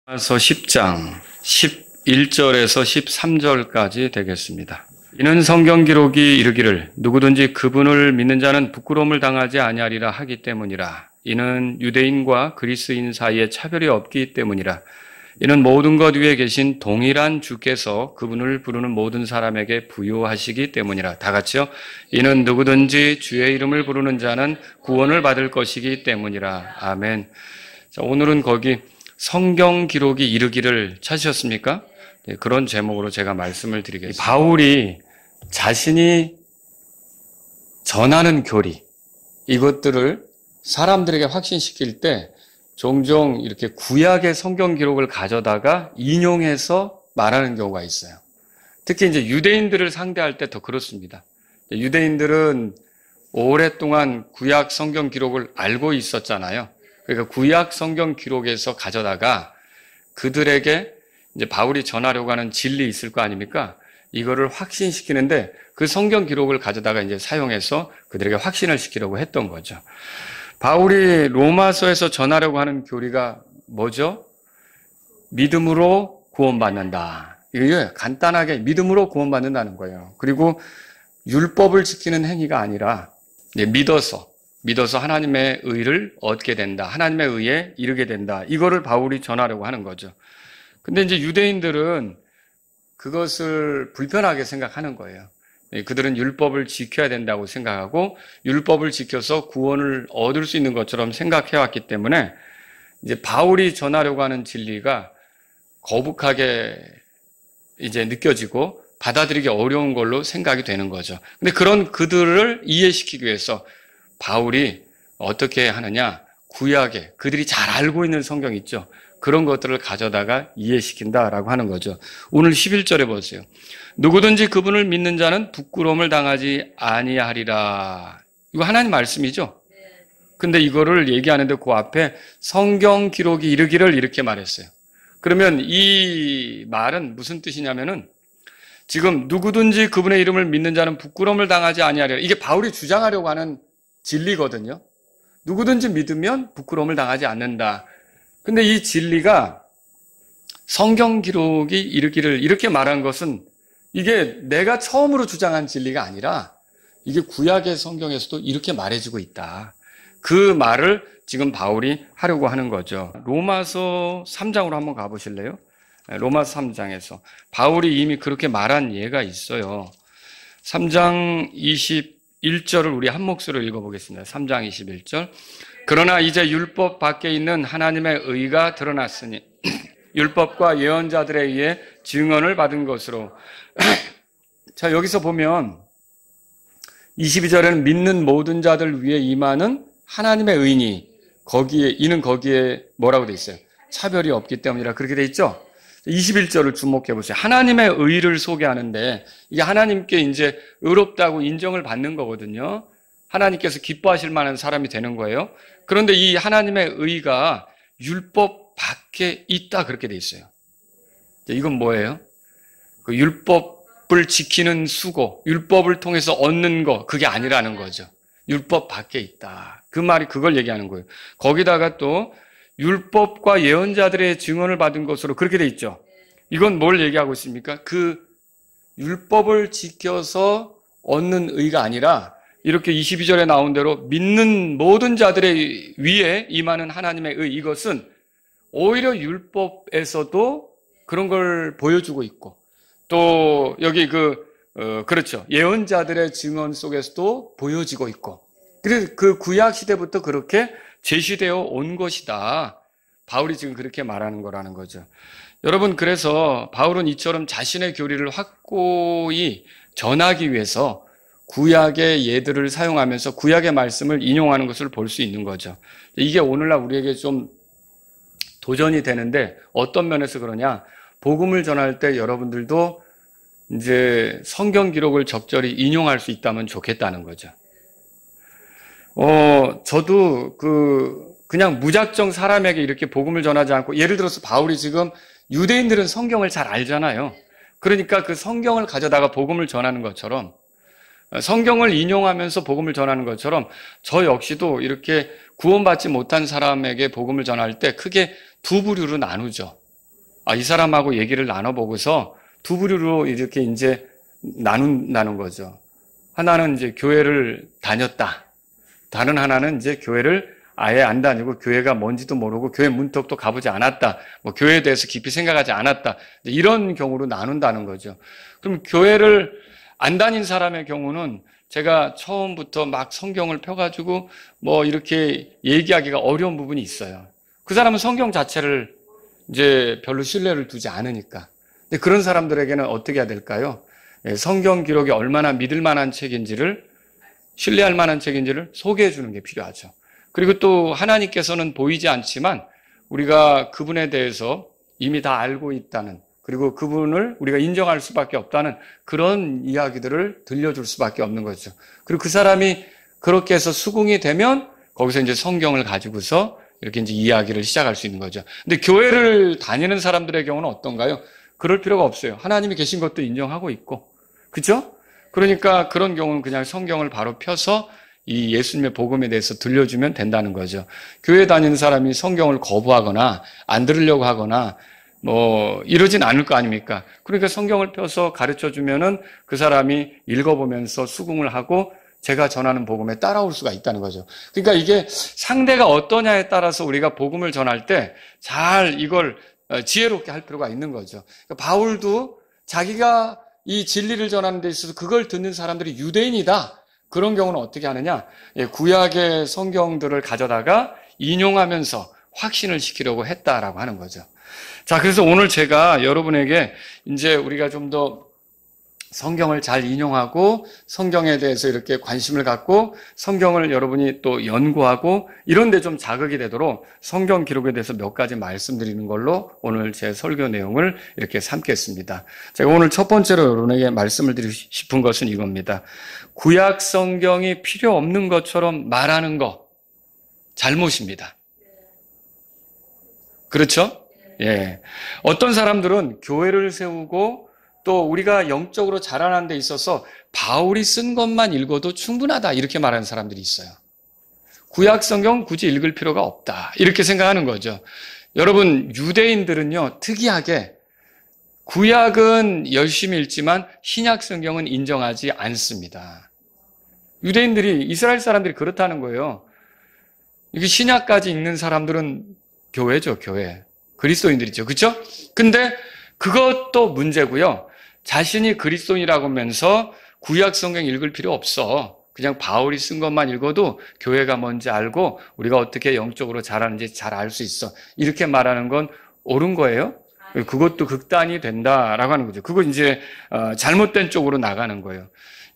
로마서 10장 11절에서 13절까지 되겠습니다. 이는 성경 기록이 이르기를 누구든지 그분을 믿는 자는 부끄러움을 당하지 아니하리라 하기 때문이라. 이는 유대인과 그리스인 사이에 차별이 없기 때문이라. 이는 모든 것 위에 계신 동일한 주께서 그분을 부르는 모든 사람에게 부요하시기 때문이라. 다 같이요. 이는 누구든지 주의 이름을 부르는 자는 구원을 받을 것이기 때문이라. 아멘. 자, 오늘은 거기 성경 기록이 이르기를 찾으셨습니까? 네, 그런 제목으로 제가 말씀을 드리겠습니다. 바울이 자신이 전하는 교리, 이것들을 사람들에게 확신시킬 때 종종 이렇게 구약의 성경 기록을 가져다가 인용해서 말하는 경우가 있어요. 특히 이제 유대인들을 상대할 때 더 그렇습니다. 유대인들은 오랫동안 구약 성경 기록을 알고 있었잖아요. 그러니까 구약 성경 기록에서 가져다가 그들에게 이제 바울이 전하려고 하는 진리 있을 거 아닙니까? 이거를 확신시키는데 그 성경 기록을 가져다가 이제 사용해서 그들에게 확신을 시키려고 했던 거죠. 바울이 로마서에서 전하려고 하는 교리가 뭐죠? 믿음으로 구원받는다. 이게 간단하게 믿음으로 구원받는다는 거예요. 그리고 율법을 지키는 행위가 아니라 믿어서 하나님의 의를 얻게 된다. 하나님의 의에 이르게 된다. 이거를 바울이 전하려고 하는 거죠. 근데 이제 유대인들은 그것을 불편하게 생각하는 거예요. 그들은 율법을 지켜야 된다고 생각하고 율법을 지켜서 구원을 얻을 수 있는 것처럼 생각해왔기 때문에 이제 바울이 전하려고 하는 진리가 거북하게 이제 느껴지고 받아들이기 어려운 걸로 생각이 되는 거죠. 근데 그런 그들을 이해시키기 위해서 바울이 어떻게 하느냐? 구약에 그들이 잘 알고 있는 성경 있죠. 그런 것들을 가져다가 이해시킨다라고 하는 거죠. 오늘 11절에 보세요. 누구든지 그분을 믿는 자는 부끄러움을 당하지 아니하리라. 이거 하나님 말씀이죠. 근데 이거를 얘기하는데 그 앞에 성경 기록이 이르기를 이렇게 말했어요. 그러면 이 말은 무슨 뜻이냐면은 지금 누구든지 그분의 이름을 믿는 자는 부끄러움을 당하지 아니하리라. 이게 바울이 주장하려고 하는 진리거든요. 누구든지 믿으면 부끄러움을 당하지 않는다. 근데 이 진리가 성경 기록이 이르기를 이렇게 말한 것은 이게 내가 처음으로 주장한 진리가 아니라 이게 구약의 성경에서도 이렇게 말해지고 있다. 그 말을 지금 바울이 하려고 하는 거죠. 로마서 3장으로 한번 가보실래요? 로마서 3장에서 바울이 이미 그렇게 말한 예가 있어요. 3장 21절을 우리 한 목소리로 읽어보겠습니다. 3장 21절. 그러나 이제 율법 밖에 있는 하나님의 의가 드러났으니 율법과 예언자들에 의해 증언을 받은 것으로. 자, 여기서 보면 22절에는 믿는 모든 자들 위에 임하는 하나님의 의니 이는 거기에 뭐라고 돼 있어요? 차별이 없기 때문이라 그렇게 돼 있죠? 21절을 주목해 보세요. 하나님의 의를 소개하는데 이게 하나님께 이제 의롭다고 인정을 받는 거거든요. 하나님께서 기뻐하실 만한 사람이 되는 거예요. 그런데 이 하나님의 의가 율법 밖에 있다 그렇게 돼 있어요. 이건 뭐예요? 그 율법을 지키는 수고, 율법을 통해서 얻는 거 그게 아니라는 거죠. 율법 밖에 있다. 그 말이 그걸 얘기하는 거예요. 거기다가 또 율법과 예언자들의 증언을 받은 것으로 그렇게 돼 있죠. 이건 뭘 얘기하고 있습니까? 그 율법을 지켜서 얻는 의가 아니라 이렇게 22절에 나온 대로 믿는 모든 자들의 위에 임하는 하나님의 의, 이것은 오히려 율법에서도 그런 걸 보여주고 있고 또 여기 그렇죠. 예언자들의 증언 속에서도 보여지고 있고 그래서 그 구약 시대부터 그렇게 제시되어 온 것이다. 바울이 지금 그렇게 말하는 거라는 거죠. 여러분, 그래서 바울은 이처럼 자신의 교리를 확고히 전하기 위해서 구약의 예들을 사용하면서 구약의 말씀을 인용하는 것을 볼 수 있는 거죠. 이게 오늘날 우리에게 좀 도전이 되는데 어떤 면에서 그러냐? 복음을 전할 때 여러분들도 이제 성경 기록을 적절히 인용할 수 있다면 좋겠다는 거죠. 저도 그냥 무작정 사람에게 이렇게 복음을 전하지 않고 예를 들어서 바울이 지금 유대인들은 성경을 잘 알잖아요. 그러니까 그 성경을 가져다가 복음을 전하는 것처럼 성경을 인용하면서 복음을 전하는 것처럼 저 역시도 이렇게 구원받지 못한 사람에게 복음을 전할 때 크게 두 부류로 나누죠. 이 사람하고 얘기를 나눠보고서 두 부류로 이렇게 이제 나눈다는 거죠. 하나는 이제 교회를 다녔다. 다른 하나는 이제 교회를 아예 안 다니고 교회가 뭔지도 모르고 교회 문턱도 가보지 않았다. 뭐 교회에 대해서 깊이 생각하지 않았다. 이런 경우로 나눈다는 거죠. 그럼 교회를 안 다닌 사람의 경우는 제가 처음부터 막 성경을 펴가지고 뭐 이렇게 얘기하기가 어려운 부분이 있어요. 그 사람은 성경 자체를 이제 별로 신뢰를 두지 않으니까. 근데 그런 사람들에게는 어떻게 해야 될까요? 성경 기록이 얼마나 믿을 만한 책인지를, 신뢰할 만한 책인지를 소개해 주는 게 필요하죠. 그리고 또 하나님께서는 보이지 않지만 우리가 그분에 대해서 이미 다 알고 있다는, 그리고 그분을 우리가 인정할 수밖에 없다는 그런 이야기들을 들려줄 수밖에 없는 거죠. 그리고 그 사람이 그렇게 해서 수긍이 되면 거기서 이제 성경을 가지고서 이렇게 이제 이야기를 시작할 수 있는 거죠. 근데 교회를 다니는 사람들의 경우는 어떤가요? 그럴 필요가 없어요. 하나님이 계신 것도 인정하고 있고. 그죠? 그러니까 그런 경우는 그냥 성경을 바로 펴서 이 예수님의 복음에 대해서 들려주면 된다는 거죠. 교회 다니는 사람이 성경을 거부하거나 안 들으려고 하거나 뭐 이러진 않을 거 아닙니까? 그러니까 성경을 펴서 가르쳐 주면은 그 사람이 읽어보면서 수긍을 하고 제가 전하는 복음에 따라올 수가 있다는 거죠. 그러니까 이게 상대가 어떠냐에 따라서 우리가 복음을 전할 때 잘 이걸 지혜롭게 할 필요가 있는 거죠. 그러니까 바울도 자기가 이 진리를 전하는 데 있어서 그걸 듣는 사람들이 유대인이다. 그런 경우는 어떻게 하느냐? 구약의 성경들을 가져다가 인용하면서 확신을 시키려고 했다라고 하는 거죠. 자, 그래서 오늘 제가 여러분에게 이제 우리가 좀 더 성경을 잘 인용하고 성경에 대해서 이렇게 관심을 갖고 성경을 여러분이 또 연구하고 이런 데 좀 자극이 되도록 성경 기록에 대해서 몇 가지 말씀드리는 걸로 오늘 제 설교 내용을 이렇게 삼겠습니다. 제가 오늘 첫 번째로 여러분에게 말씀을 드리고 싶은 것은 이겁니다. 구약 성경이 필요 없는 것처럼 말하는 거 잘못입니다. 그렇죠? 예. 어떤 사람들은 교회를 세우고 또 우리가 영적으로 자라는 데 있어서 바울이 쓴 것만 읽어도 충분하다 이렇게 말하는 사람들이 있어요. 구약 성경 굳이 읽을 필요가 없다 이렇게 생각하는 거죠. 여러분 유대인들은요 특이하게 구약은 열심히 읽지만 신약 성경은 인정하지 않습니다. 유대인들이 이스라엘 사람들이 그렇다는 거예요. 이게 신약까지 읽는 사람들은 교회죠, 교회. 그리스도인들이죠. 그렇죠? 근데 그것도 문제고요. 자신이 그리스도인이라고 하면서 구약 성경 읽을 필요 없어. 그냥 바울이 쓴 것만 읽어도 교회가 뭔지 알고 우리가 어떻게 영적으로 자라는지 잘 알 수 있어. 이렇게 말하는 건 옳은 거예요. 그것도 극단이 된다라고 하는 거죠. 그거 이제 잘못된 쪽으로 나가는 거예요.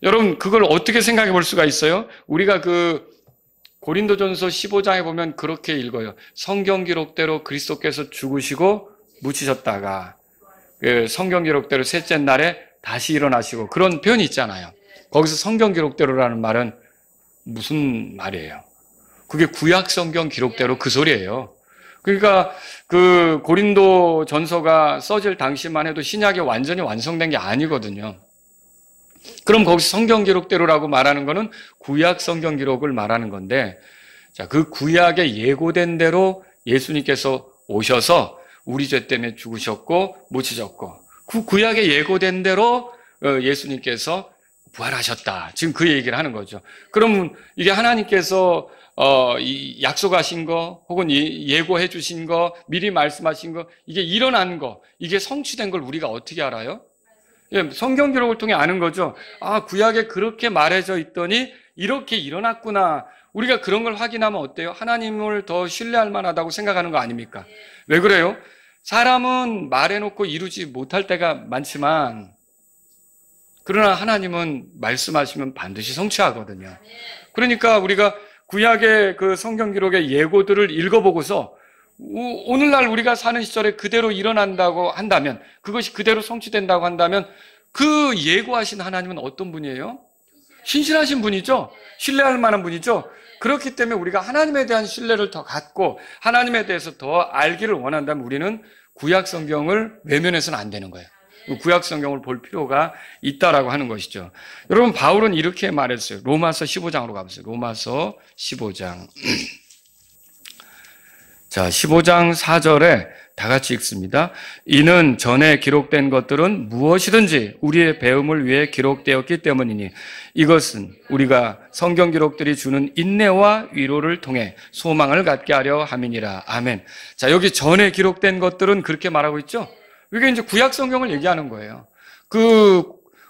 여러분 그걸 어떻게 생각해 볼 수가 있어요? 우리가 그 고린도전서 15장에 보면 그렇게 읽어요. 성경 기록대로 그리스도께서 죽으시고 묻히셨다가 성경 기록대로 셋째 날에 다시 일어나시고 그런 표현이 있잖아요. 거기서 성경 기록대로라는 말은 무슨 말이에요? 그게 구약 성경 기록대로 그 소리예요. 그러니까 그 고린도 전서가 써질 당시만 해도 신약이 완전히 완성된 게 아니거든요. 그럼 거기서 성경 기록대로라고 말하는 거는 구약 성경 기록을 말하는 건데, 자, 그 구약에 예고된 대로 예수님께서 오셔서 우리 죄 때문에 죽으셨고 묻히셨고 그 구약에 예고된 대로 예수님께서 부활하셨다. 지금 그 얘기를 하는 거죠. 그럼 이게 하나님께서 약속하신 거 혹은 예고해 주신 거 미리 말씀하신 거 이게 일어난 거 이게 성취된 걸 우리가 어떻게 알아요? 예, 성경 기록을 통해 아는 거죠. 아, 구약에 그렇게 말해져 있더니 이렇게 일어났구나. 우리가 그런 걸 확인하면 어때요? 하나님을 더 신뢰할 만하다고 생각하는 거 아닙니까? 왜 그래요? 사람은 말해놓고 이루지 못할 때가 많지만 그러나 하나님은 말씀하시면 반드시 성취하거든요. 그러니까 우리가 구약의 그 성경 기록의 예고들을 읽어보고서 오늘날 우리가 사는 시절에 그대로 일어난다고 한다면 그것이 그대로 성취된다고 한다면 그 예고하신 하나님은 어떤 분이에요? 신실하신 분이죠. 신뢰할 만한 분이죠. 그렇기 때문에 우리가 하나님에 대한 신뢰를 더 갖고 하나님에 대해서 더 알기를 원한다면 우리는 구약 성경을 외면해서는 안 되는 거예요. 구약 성경을 볼 필요가 있다라고 하는 것이죠. 여러분 바울은 이렇게 말했어요. 로마서 15장으로 가보세요. 로마서 15장. 자, 15장 4절에 다 같이 읽습니다. 이는 전에 기록된 것들은 무엇이든지 우리의 배움을 위해 기록되었기 때문이니 이것은 우리가 성경 기록들이 주는 인내와 위로를 통해 소망을 갖게 하려 함이니라. 아멘. 자, 여기 전에 기록된 것들은 그렇게 말하고 있죠? 이게 이제 구약 성경을 얘기하는 거예요.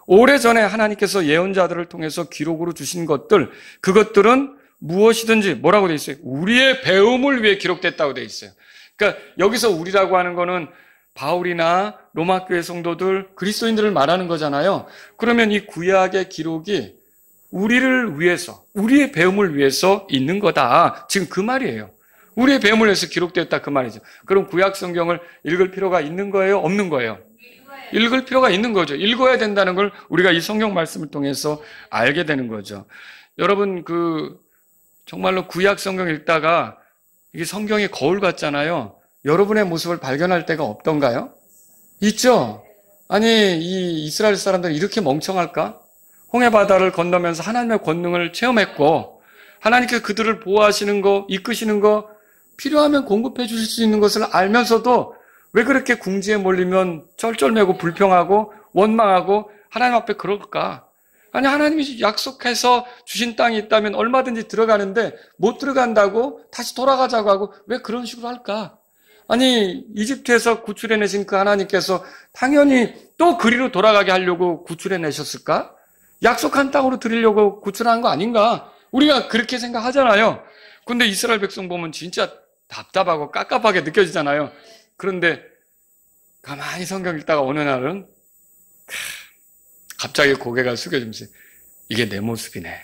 오래전에 하나님께서 예언자들을 통해서 기록으로 주신 것들, 그것들은 무엇이든지 뭐라고 돼 있어요? 우리의 배움을 위해 기록됐다고 돼 있어요. 그러니까 여기서 우리라고 하는 거는 바울이나 로마 교회 성도들, 그리스도인들을 말하는 거잖아요. 그러면 이 구약의 기록이 우리를 위해서, 우리의 배움을 위해서 있는 거다. 지금 그 말이에요. 우리의 배움을 위해서 기록되었다 그 말이죠. 그럼 구약 성경을 읽을 필요가 있는 거예요? 없는 거예요? 읽을 필요가 있는 거죠. 읽어야 된다는 걸 우리가 이 성경 말씀을 통해서 알게 되는 거죠. 여러분, 정말로 구약 성경 읽다가 이게 성경이 거울 같잖아요. 여러분의 모습을 발견할 때가 없던가요? 있죠? 아니, 이 이스라엘 사람들이 이렇게 멍청할까? 홍해 바다를 건너면서 하나님의 권능을 체험했고, 하나님께서 그들을 보호하시는 거, 이끄시는 거, 필요하면 공급해 주실 수 있는 것을 알면서도 왜 그렇게 궁지에 몰리면 쩔쩔매고 불평하고 원망하고 하나님 앞에 그럴까? 아니, 하나님이 약속해서 주신 땅이 있다면 얼마든지 들어가는데 못 들어간다고 다시 돌아가자고 하고 왜 그런 식으로 할까? 아니, 이집트에서 구출해내신 그 하나님께서 당연히 또 그리로 돌아가게 하려고 구출해내셨을까? 약속한 땅으로 드리려고 구출한 거 아닌가? 우리가 그렇게 생각하잖아요. 근데 이스라엘 백성 보면 진짜 답답하고 깝깝하게 느껴지잖아요. 그런데 가만히 성경 읽다가 어느 날은 갑자기 고개가 숙여지면서 이게 내 모습이네.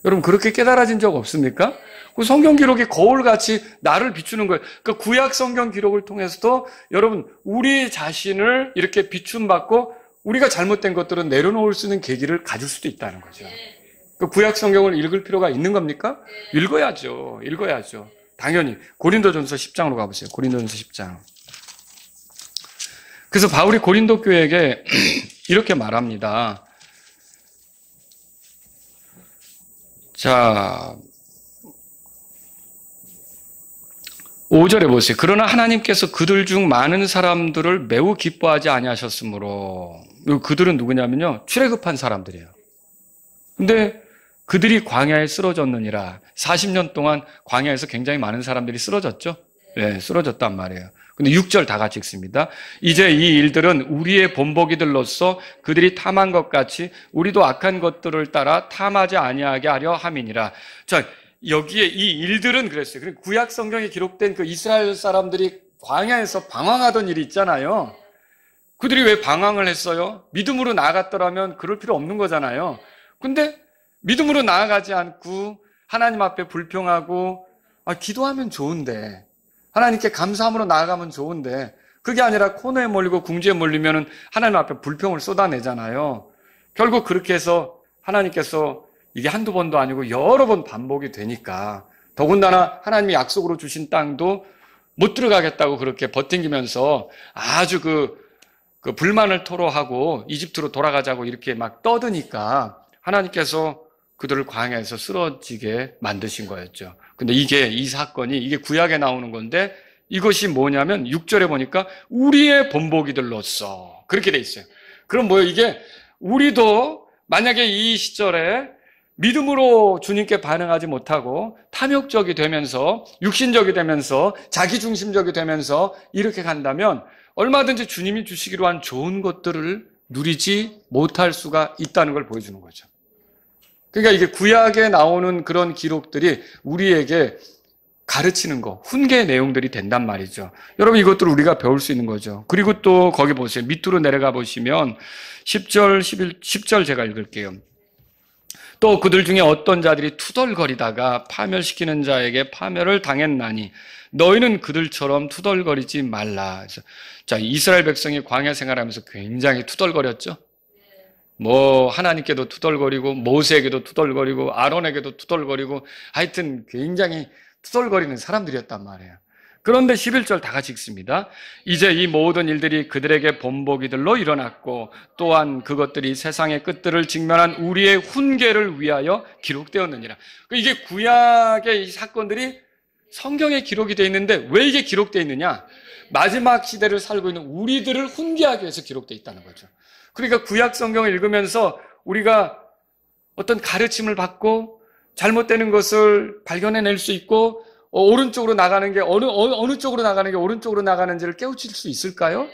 여러분 그렇게 깨달아진 적 없습니까? 그 성경 기록이 거울같이 나를 비추는 거예요. 그 구약 성경 기록을 통해서도 여러분 우리 자신을 이렇게 비춤받고 우리가 잘못된 것들은 내려놓을 수 있는 계기를 가질 수도 있다는 거죠. 그 구약 성경을 읽을 필요가 있는 겁니까? 읽어야죠. 읽어야죠. 당연히 고린도전서 10장으로 가보세요. 고린도전서 10장. 그래서 바울이 고린도 교회에게 이렇게 말합니다. 자, 5절에 보세요. 그러나 하나님께서 그들 중 많은 사람들을 매우 기뻐하지 아니하셨으므로, 그들은 누구냐면요, 출애굽한 사람들이에요. 근데 그들이 광야에 쓰러졌느니라. 40년 동안 광야에서 굉장히 많은 사람들이 쓰러졌죠? 네, 쓰러졌단 말이에요. 근데 6절 다 같이 읽습니다. 이제 이 일들은 우리의 본보기들로서 그들이 탐한 것 같이 우리도 악한 것들을 따라 탐하지 아니하게 하려 함이니라. 자, 여기에 이 일들은 그랬어요. 그리고 구약 성경에 기록된 그 이스라엘 사람들이 광야에서 방황하던 일이 있잖아요. 그들이 왜 방황을 했어요? 믿음으로 나아갔더라면 그럴 필요 없는 거잖아요. 근데 믿음으로 나아가지 않고 하나님 앞에 불평하고 기도하면 좋은데 하나님께 감사함으로 나아가면 좋은데 그게 아니라 코너에 몰리고 궁지에 몰리면 하나님 앞에 불평을 쏟아내잖아요. 결국 그렇게 해서 하나님께서 이게 한두 번도 아니고 여러 번 반복이 되니까 더군다나 하나님이 약속으로 주신 땅도 못 들어가겠다고 그렇게 버팅기면서 아주 그 불만을 토로하고 이집트로 돌아가자고 이렇게 막 떠드니까 하나님께서 그들을 광야에서 쓰러지게 만드신 거였죠. 근데 이 사건이 이게 구약에 나오는 건데 이것이 뭐냐면 6절에 보니까 우리의 본보기들로서 그렇게 돼 있어요. 그럼 뭐예요? 이게 우리도 만약에 이 시절에 믿음으로 주님께 반응하지 못하고 탐욕적이 되면서 육신적이 되면서 자기중심적이 되면서 이렇게 간다면 얼마든지 주님이 주시기로 한 좋은 것들을 누리지 못할 수가 있다는 걸 보여주는 거죠. 그러니까 이게 구약에 나오는 그런 기록들이 우리에게 가르치는 거, 훈계의 내용들이 된단 말이죠. 여러분 이것들을 우리가 배울 수 있는 거죠. 그리고 또 거기 보세요. 밑으로 내려가 보시면 10절 제가 읽을게요. 또 그들 중에 어떤 자들이 투덜거리다가 파멸시키는 자에게 파멸을 당했나니 너희는 그들처럼 투덜거리지 말라. 그래서 자, 이스라엘 백성이 광야 생활하면서 굉장히 투덜거렸죠. 뭐 하나님께도 투덜거리고 모세에게도 투덜거리고 아론에게도 투덜거리고 하여튼 굉장히 투덜거리는 사람들이었단 말이에요. 그런데 11절 다 같이 읽습니다. 이제 이 모든 일들이 그들에게 본보기들로 일어났고 또한 그것들이 세상의 끝들을 직면한 우리의 훈계를 위하여 기록되었느니라. 이게 구약의 이 사건들이 성경에 기록이 되어 있는데 왜 이게 기록되어 있느냐? 마지막 시대를 살고 있는 우리들을 훈계하기 위해서 기록되어 있다는 거죠. 그러니까 구약 성경을 읽으면서 우리가 어떤 가르침을 받고 잘못되는 것을 발견해낼 수 있고 오른쪽으로 나가는 게 어느 쪽으로 나가는 게 오른쪽으로 나가는지를 깨우칠 수 있을까요?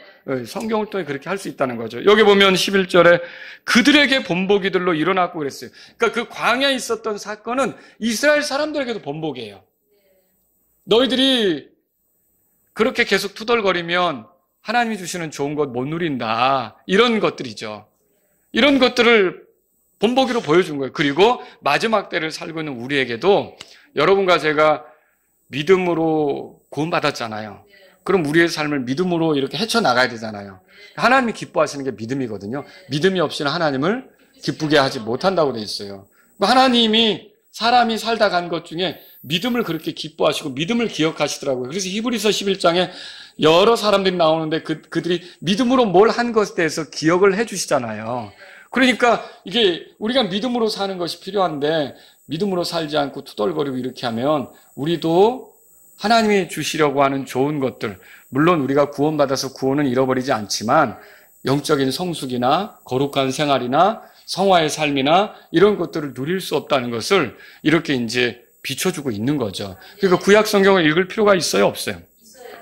성경을 통해 그렇게 할 수 있다는 거죠. 여기 보면 11절에 그들에게 본보기들로 일어났고 그랬어요. 그러니까 그 광야에 있었던 사건은 이스라엘 사람들에게도 본보기예요. 너희들이 그렇게 계속 투덜거리면 하나님이 주시는 좋은 것 못 누린다. 이런 것들이죠. 이런 것들을 본보기로 보여준 거예요. 그리고 마지막 때를 살고 있는 우리에게도 여러분과 제가 믿음으로 구원받았잖아요. 그럼 우리의 삶을 믿음으로 이렇게 헤쳐나가야 되잖아요. 하나님이 기뻐하시는 게 믿음이거든요. 믿음이 없이는 하나님을 기쁘게 하지 못한다고 돼 있어요. 하나님이 사람이 살다 간 것 중에 믿음을 그렇게 기뻐하시고 믿음을 기억하시더라고요. 그래서 히브리서 11장에 여러 사람들이 나오는데 그들이 믿음으로 뭘 한 것에 대해서 기억을 해 주시잖아요. 그러니까 이게 우리가 믿음으로 사는 것이 필요한데 믿음으로 살지 않고 투덜거리고 이렇게 하면 우리도 하나님이 주시려고 하는 좋은 것들, 물론 우리가 구원받아서 구원은 잃어버리지 않지만 영적인 성숙이나 거룩한 생활이나 성화의 삶이나 이런 것들을 누릴 수 없다는 것을 이렇게 이제 비춰주고 있는 거죠. 그러니까 구약 성경을 읽을 필요가 있어요, 없어요?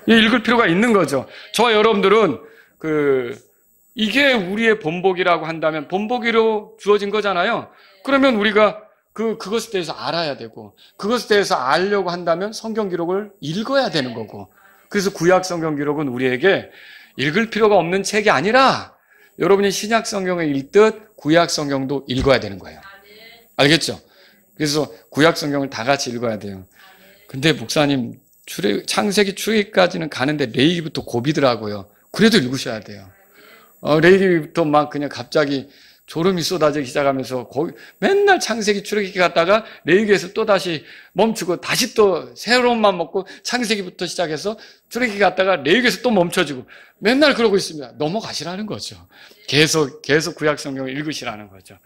읽을 필요가 있는 거죠. 저와 여러분들은 이게 우리의 본보기라고 한다면 본보기로 주어진 거잖아요. 그러면 우리가 그것에 대해서 알아야 되고 그것에 대해서 알려고 한다면 성경 기록을 읽어야 되는 거고 그래서 구약 성경 기록은 우리에게 읽을 필요가 없는 책이 아니라 여러분이 신약 성경을 읽듯 구약 성경도 읽어야 되는 거예요. 알겠죠? 그래서 구약 성경을 다 같이 읽어야 돼요. 근데 목사님 창세기 출애굽까지는 가는데 레위기부터 고비더라고요. 그래도 읽으셔야 돼요. 레위기부터 막 그냥 갑자기 졸음이 쏟아지기 시작하면서 맨날 창세기 출애굽기 갔다가 레위기에서 또 다시 멈추고 다시 또 새로운 맘 먹고 창세기부터 시작해서 출애굽기 갔다가 레위기에서 또 멈춰지고 맨날 그러고 있습니다. 넘어가시라는 거죠. 계속 구약 성경을 읽으시라는 거죠.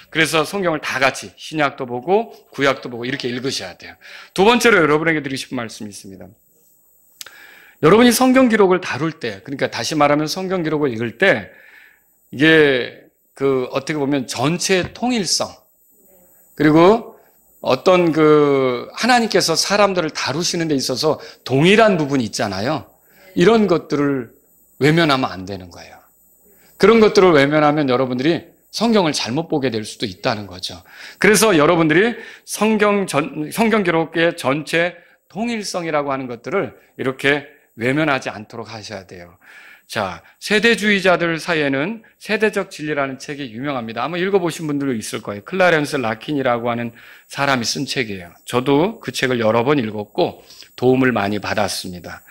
그래서 성경을 다 같이 신약도 보고 구약도 보고 이렇게 읽으셔야 돼요. 두 번째로 여러분에게 드리고 싶은 말씀이 있습니다. 여러분이 성경 기록을 다룰 때, 그러니까 다시 말하면 성경 기록을 읽을 때 이게 어떻게 보면 전체의 통일성, 그리고 어떤 하나님께서 사람들을 다루시는 데 있어서 동일한 부분이 있잖아요. 이런 것들을 외면하면 안 되는 거예요. 그런 것들을 외면하면 여러분들이 성경을 잘못 보게 될 수도 있다는 거죠. 그래서 여러분들이 성경 기록의 전체 통일성이라고 하는 것들을 이렇게 외면하지 않도록 하셔야 돼요. 자, 세대주의자들 사이에는 세대적 진리라는 책이 유명합니다. 아마 읽어보신 분들도 있을 거예요. 클라렌스 라킨이라고 하는 사람이 쓴 책이에요. 저도 그 책을 여러 번 읽었고 도움을 많이 받았습니다.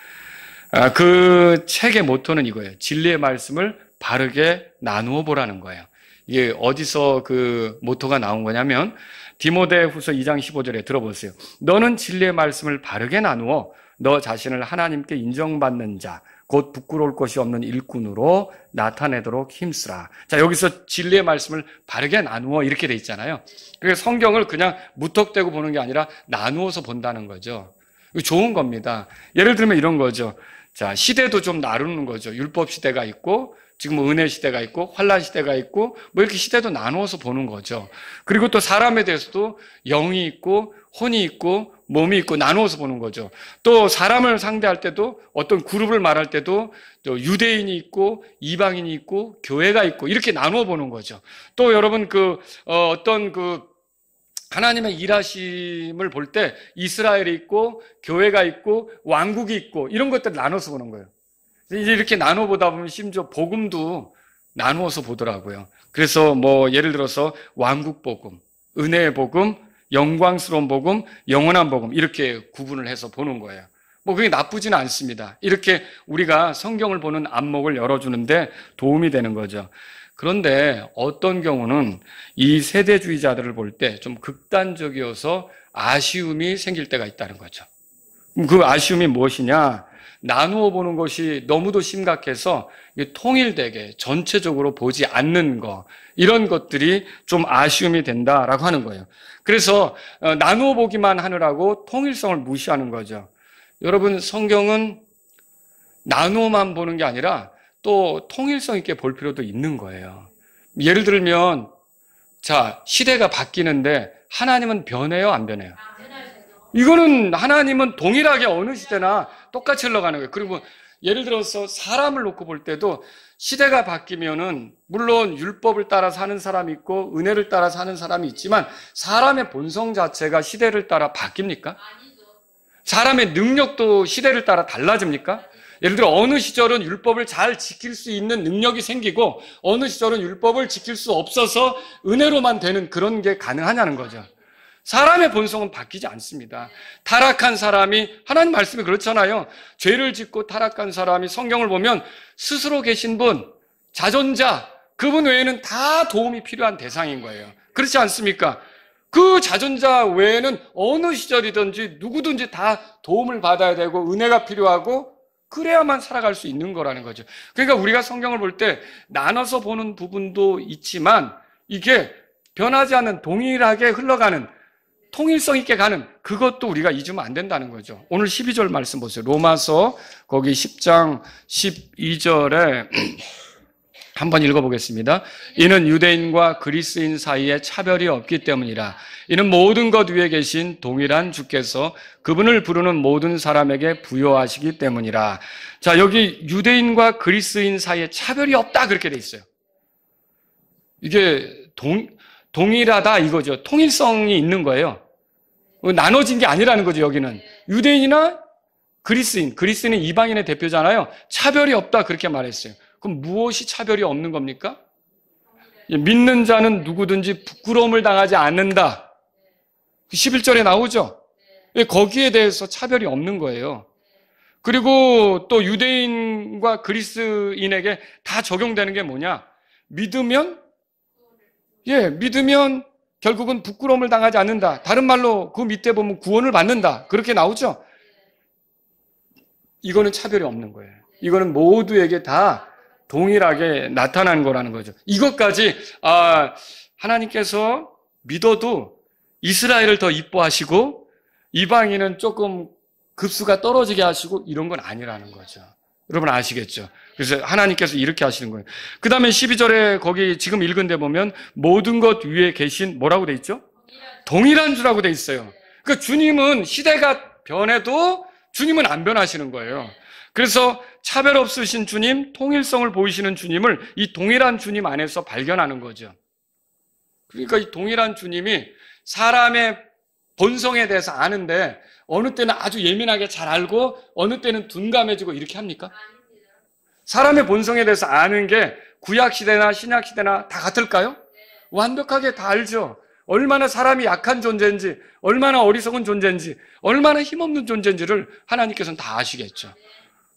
그 책의 모토는 이거예요. 진리의 말씀을 바르게 나누어 보라는 거예요. 이게 어디서 그 모토가 나온 거냐면 디모데후서 2장 15절에 들어보세요. 너는 진리의 말씀을 바르게 나누어 너 자신을 하나님께 인정받는 자, 곧 부끄러울 것이 없는 일꾼으로 나타내도록 힘쓰라. 자, 여기서 진리의 말씀을 바르게 나누어 이렇게 돼 있잖아요. 그래서 성경을 그냥 무턱대고 보는 게 아니라 나누어서 본다는 거죠. 이거 좋은 겁니다. 예를 들면 이런 거죠. 자, 시대도 좀 나누는 거죠. 율법 시대가 있고 지금 은혜 시대가 있고 환난 시대가 있고 뭐 이렇게 시대도 나누어서 보는 거죠. 그리고 또 사람에 대해서도 영이 있고 혼이 있고 몸이 있고 나누어서 보는 거죠. 또 사람을 상대할 때도 어떤 그룹을 말할 때도 또 유대인이 있고 이방인이 있고 교회가 있고 이렇게 나누어 보는 거죠. 또 여러분 어떤 하나님의 일하심을 볼 때 이스라엘이 있고 교회가 있고 왕국이 있고 이런 것들을 나눠서 보는 거예요. 이제 이렇게 나눠 보다 보면 심지어 복음도 나누어서 보더라고요. 그래서 뭐 예를 들어서 왕국 복음, 은혜의 복음, 영광스러운 복음, 영원한 복음 이렇게 구분을 해서 보는 거예요. 뭐 그게 나쁘지는 않습니다. 이렇게 우리가 성경을 보는 안목을 열어주는데 도움이 되는 거죠. 그런데 어떤 경우는 이 세대주의자들을 볼 때 좀 극단적이어서 아쉬움이 생길 때가 있다는 거죠. 그 아쉬움이 무엇이냐? 나누어 보는 것이 너무도 심각해서 통일되게 전체적으로 보지 않는 거, 이런 것들이 좀 아쉬움이 된다라고 하는 거예요. 그래서 나누어 보기만 하느라고 통일성을 무시하는 거죠. 여러분, 성경은 나누어만 보는 게 아니라 또 통일성 있게 볼 필요도 있는 거예요. 예를 들면, 자, 시대가 바뀌는데 하나님은 변해요, 안 변해요? 이거는 하나님은 동일하게 어느 시대나 똑같이 흘러가는 거예요. 그리고 예를 들어서 사람을 놓고 볼 때도 시대가 바뀌면은 물론 율법을 따라 사는 사람이 있고 은혜를 따라 사는 사람이 있지만 사람의 본성 자체가 시대를 따라 바뀝니까? 사람의 능력도 시대를 따라 달라집니까? 예를 들어 어느 시절은 율법을 잘 지킬 수 있는 능력이 생기고 어느 시절은 율법을 지킬 수 없어서 은혜로만 되는 그런 게 가능하냐는 거죠. 사람의 본성은 바뀌지 않습니다. 타락한 사람이, 하나님 말씀이 그렇잖아요. 죄를 짓고 타락한 사람이 성경을 보면 스스로 계신 분, 자존자, 그분 외에는 다 도움이 필요한 대상인 거예요. 그렇지 않습니까? 그 자존자 외에는 어느 시절이든지 누구든지 다 도움을 받아야 되고 은혜가 필요하고 그래야만 살아갈 수 있는 거라는 거죠. 그러니까 우리가 성경을 볼 때 나눠서 보는 부분도 있지만 이게 변하지 않는 동일하게 흘러가는 통일성 있게 가는 그것도 우리가 잊으면 안 된다는 거죠. 오늘 12절 말씀 보세요. 로마서 거기 10장 12절에 한번 읽어보겠습니다. 이는 유대인과 그리스인 사이에 차별이 없기 때문이라. 이는 모든 것 위에 계신 동일한 주께서 그분을 부르는 모든 사람에게 부여하시기 때문이라. 자, 여기 유대인과 그리스인 사이에 차별이 없다 그렇게 돼 있어요. 이게 동일하다 이거죠. 통일성이 있는 거예요. 나눠진 게 아니라는 거죠. 여기는 유대인이나 그리스인은 이방인의 대표잖아요. 차별이 없다 그렇게 말했어요. 그럼 무엇이 차별이 없는 겁니까? 믿는 자는 누구든지 부끄러움을 당하지 않는다. 11절에 나오죠. 거기에 대해서 차별이 없는 거예요. 그리고 또 유대인과 그리스인에게 다 적용되는 게 뭐냐? 믿으면 결국은 부끄러움을 당하지 않는다. 다른 말로 그 밑에 보면 구원을 받는다. 그렇게 나오죠. 이거는 차별이 없는 거예요. 이거는 모두에게 다 동일하게 나타난 거라는 거죠. 이것까지 하나님께서 믿어도 이스라엘을 더 이뻐하시고 이방인은 조금 급수가 떨어지게 하시고 이런 건 아니라는 거죠. 여러분 아시겠죠? 그래서 하나님께서 이렇게 하시는 거예요. 그 다음에 12절에 거기 지금 읽은 데 보면 모든 것 위에 계신 뭐라고 돼 있죠? 동일한 주라고 돼 있어요. 그러니까 주님은 시대가 변해도 주님은 안 변하시는 거예요. 그래서 차별 없으신 주님, 통일성을 보이시는 주님을 이 동일한 주님 안에서 발견하는 거죠. 그러니까 이 동일한 주님이 사람의 본성에 대해서 아는데 어느 때는 아주 예민하게 잘 알고 어느 때는 둔감해지고 이렇게 합니까? 사람의 본성에 대해서 아는 게 구약시대나 신약시대나 다 같을까요? 완벽하게 다 알죠. 얼마나 사람이 약한 존재인지, 얼마나 어리석은 존재인지, 얼마나 힘없는 존재인지를 하나님께서는 다 아시겠죠.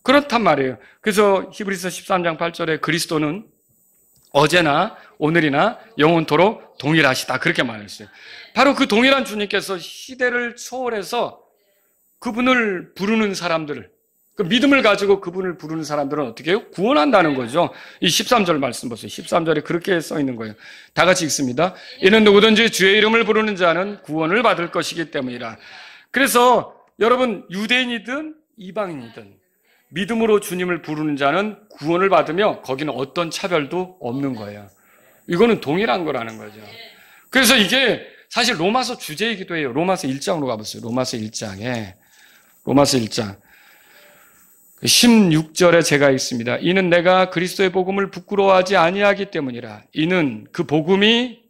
그렇단 말이에요. 그래서 히브리서 13장 8절에 그리스도는 어제나 오늘이나 영원토록 동일하시다 그렇게 말했어요. 바로 그 동일한 주님께서 시대를 초월해서 그분을 부르는 사람들을, 그 믿음을 가지고 그분을 부르는 사람들은 어떻게 해요? 구원한다는 거죠. 이 13절 말씀 보세요. 13절에 그렇게 써 있는 거예요. 다 같이 읽습니다. 이는 누구든지 주의 이름을 부르는 자는 구원을 받을 것이기 때문이라. 그래서 여러분 유대인이든 이방인이든 믿음으로 주님을 부르는 자는 구원을 받으며 거기는 어떤 차별도 없는 거예요. 이거는 동일한 거라는 거죠. 그래서 이게 사실 로마서 주제이기도 해요. 로마서 1장으로 가보세요. 로마서 1장 16절에 제가 읽습니다. 이는 내가 그리스도의 복음을 부끄러워하지 아니하기 때문이라. 이는 그 복음이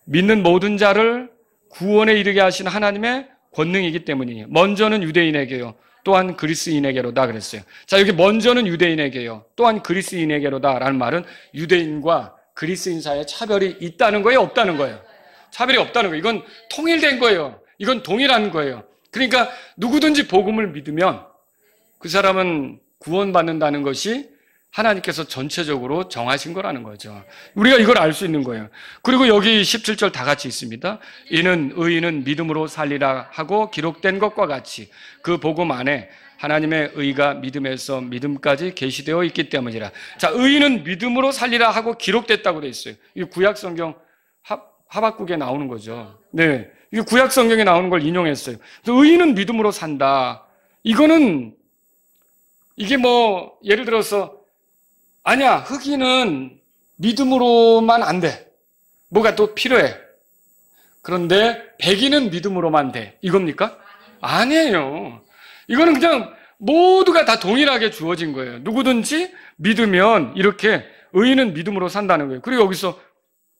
믿는 모든 자를 구원에 이르게 하신 하나님의 권능이기 때문이니 먼저는 유대인에게요 또한 그리스인에게로다 그랬어요. 자, 여기 먼저는 유대인에게요 또한 그리스인에게로다 라는 말은 유대인과 그리스인 사이에 차별이 있다는 거예요, 없다는 거예요? 차별이 없다는 거예요. 이건 통일된 거예요. 이건 동일한 거예요. 그러니까 누구든지 복음을 믿으면 그 사람은 구원받는다는 것이 하나님께서 전체적으로 정하신 거라는 거죠. 우리가 이걸 알 수 있는 거예요. 그리고 여기 17절 다 같이 있습니다. 이는 의인은 믿음으로 살리라 하고 기록된 것과 같이 그 복음 안에 하나님의 의가 믿음에서 믿음까지 계시되어 있기 때문이라. 자, 의인은 믿음으로 살리라 하고 기록됐다고 돼 있어요. 이 구약 성경 하박국에 나오는 거죠. 네. 이게 구약 성경에 나오는 걸 인용했어요. 그래서 의인은 믿음으로 산다. 이거는 이게 뭐 예를 들어서 아니야, 흑인은 믿음으로만 안 돼. 뭐가 또 필요해. 그런데 백인은 믿음으로만 돼. 이겁니까? 아니에요. 이거는 그냥 모두가 다 동일하게 주어진 거예요. 누구든지 믿으면 이렇게 의인은 믿음으로 산다는 거예요. 그리고 여기서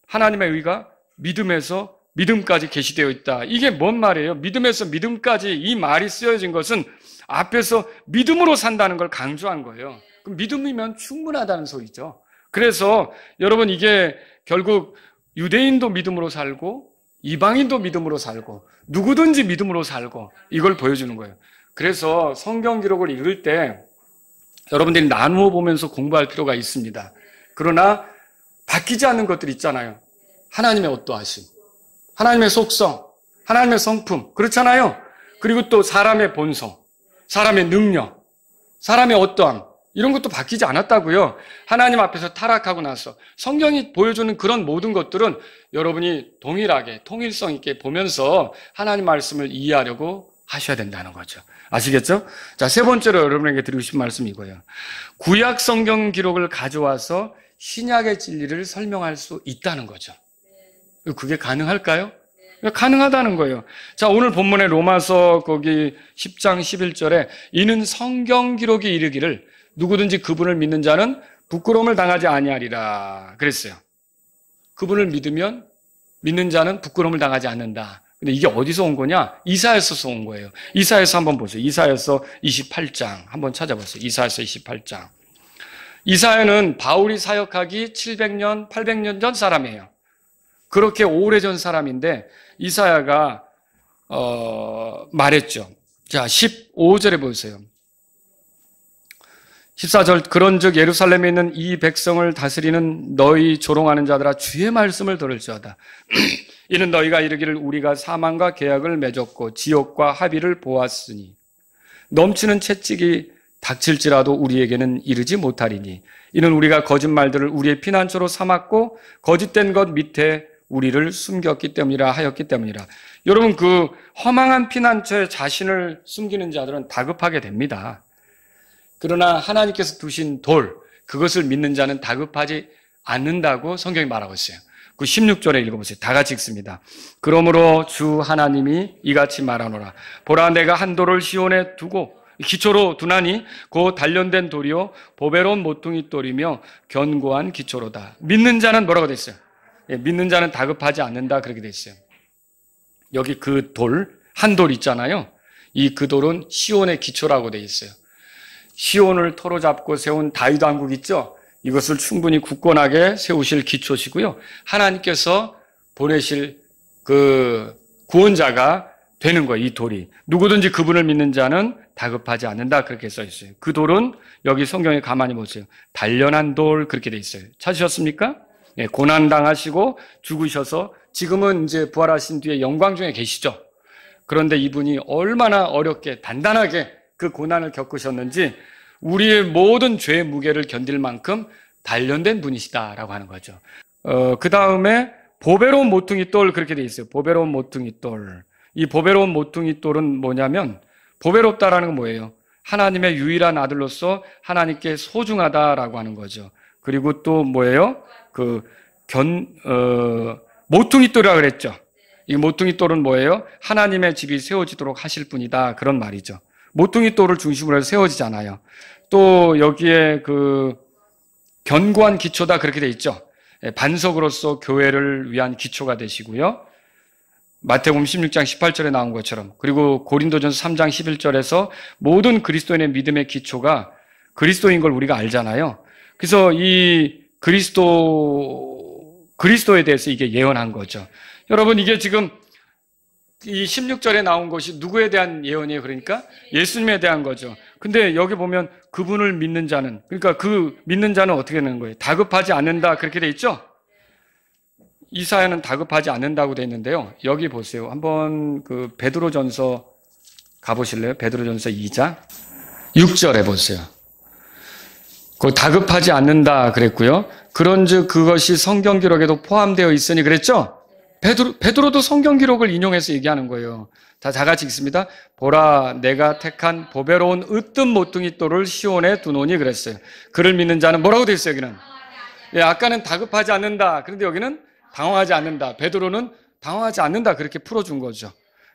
하나님의 의가 믿음에서 믿음까지 계시되어 있다. 이게 뭔 말이에요? 믿음에서 믿음까지 이 말이 쓰여진 것은 앞에서 믿음으로 산다는 걸 강조한 거예요. 그럼 믿음이면 충분하다는 소리죠. 그래서 여러분 이게 결국 유대인도 믿음으로 살고 이방인도 믿음으로 살고 누구든지 믿음으로 살고 이걸 보여주는 거예요. 그래서 성경 기록을 읽을 때 여러분들이 나누어 보면서 공부할 필요가 있습니다. 그러나 바뀌지 않는 것들 있잖아요. 하나님의 어떠하심, 하나님의 속성, 하나님의 성품, 그렇잖아요. 그리고 또 사람의 본성, 사람의 능력, 사람의 어떠함, 이런 것도 바뀌지 않았다고요. 하나님 앞에서 타락하고 나서 성경이 보여주는 그런 모든 것들은 여러분이 동일하게 통일성 있게 보면서 하나님 말씀을 이해하려고 하셔야 된다는 거죠. 아시겠죠? 자, 세 번째로 여러분에게 드리고 싶은 말씀이 이거예요. 구약 성경 기록을 가져와서 신약의 진리를 설명할 수 있다는 거죠. 그게 가능할까요? 가능하다는 거예요. 자, 오늘 본문의 로마서 거기 10장 11절에 이는 성경 기록이 이르기를 누구든지 그분을 믿는 자는 부끄러움을 당하지 아니하리라 그랬어요. 그분을 믿으면 믿는 자는 부끄러움을 당하지 않는다. 근데 이게 어디서 온 거냐? 이사야서에서 온 거예요. 이사야서 한번 보세요. 이사야서 28장 한번 찾아보세요. 이사야서 28장. 이사야는 바울이 사역하기 700년, 800년 전 사람이에요. 그렇게 오래전 사람인데 이사야가 말했죠. 자, 15절에 보세요. 14절 그런즉 예루살렘에 있는 이 백성을 다스리는 너희 조롱하는 자들아 주의 말씀을 들을지어다. 이는 너희가 이르기를 우리가 사망과 계약을 맺었고 지옥과 합의를 보았으니 넘치는 채찍이 닥칠지라도 우리에게는 이르지 못하리니 이는 우리가 거짓말들을 우리의 피난처로 삼았고 거짓된 것 밑에 우리를 숨겼기 때문이라 하였기 때문이라. 여러분 그 허망한 피난처에 자신을 숨기는 자들은 다급하게 됩니다. 그러나 하나님께서 두신 돌, 그것을 믿는 자는 다급하지 않는다고 성경이 말하고 있어요. 그 16절에 읽어보세요. 다 같이 읽습니다. 그러므로 주 하나님이 이같이 말하노라. 보라 내가 한 돌을 시온에 두고 기초로 두나니 그 단련된 돌이요 보배로운 모퉁이 돌이며 견고한 기초로다. 믿는 자는 뭐라고 돼 있어요? 믿는 자는 다급하지 않는다 그렇게 돼 있어요. 여기 그 돌, 한 돌 있잖아요. 이 그 돌은 시온의 기초라고 돼 있어요. 시온을 토로 잡고 세운 다윗 왕국 있죠? 이것을 충분히 굳건하게 세우실 기초시고요. 하나님께서 보내실 그 구원자가 되는 거예요, 이 돌이. 누구든지 그분을 믿는 자는 다급하지 않는다 그렇게 써 있어요. 그 돌은 여기 성경에 가만히 보세요. 단련한 돌 그렇게 돼 있어요. 찾으셨습니까? 예, 고난당하시고 죽으셔서 지금은 이제 부활하신 뒤에 영광 중에 계시죠. 그런데 이분이 얼마나 어렵게 단단하게 그 고난을 겪으셨는지 우리의 모든 죄의 무게를 견딜 만큼 단련된 분이시다라고 하는 거죠. 그 다음에 보배로운 모퉁이 돌 그렇게 돼 있어요. 보배로운 모퉁이 돌. 이 보배로운 모퉁이 돌은 뭐냐면 보배롭다라는 건 뭐예요? 하나님의 유일한 아들로서 하나님께 소중하다라고 하는 거죠. 그리고 또 뭐예요? 모퉁이 돌이라고 그랬죠. 이 모퉁이 돌은 뭐예요? 하나님의 집이 세워지도록 하실 분이다 그런 말이죠. 모퉁이 돌을 중심으로 해서 세워지잖아요. 또 여기에 그 견고한 기초다 그렇게 돼 있죠. 반석으로서 교회를 위한 기초가 되시고요. 마태복음 16장 18절에 나온 것처럼 그리고 고린도전서 3장 11절에서 모든 그리스도인의 믿음의 기초가 그리스도인 걸 우리가 알잖아요. 그래서 이 그리스도에 대해서 이게 예언한 거죠. 여러분 이게 지금 이 16절에 나온 것이 누구에 대한 예언이에요? 그러니까 예수님에 대한 거죠. 근데 여기 보면 그분을 믿는 자는, 그러니까 그 믿는 자는 어떻게 되는 거예요? 다급하지 않는다 그렇게 돼 있죠? 이사야는 다급하지 않는다고 돼 있는데요. 여기 보세요. 한번 그 베드로전서 가보실래요? 베드로전서 2장 6절에 보세요. 그 다급하지 않는다 그랬고요. 그런즉 그것이 성경 기록에도 포함되어 있으니 그랬죠? 베드로도 성경 기록을 인용해서 얘기하는 거예요. 다 같이 읽습니다. 보라, 내가 택한 보배로운 으뜸 모퉁이 돌을 시온에 두노니 그랬어요. 그를 믿는 자는 뭐라고 돼 있어요, 여기는? 예, 아까는 다급하지 않는다. 그런데 여기는 당황하지 않는다. 베드로는 당황하지 않는다. 그렇게 풀어준 거죠.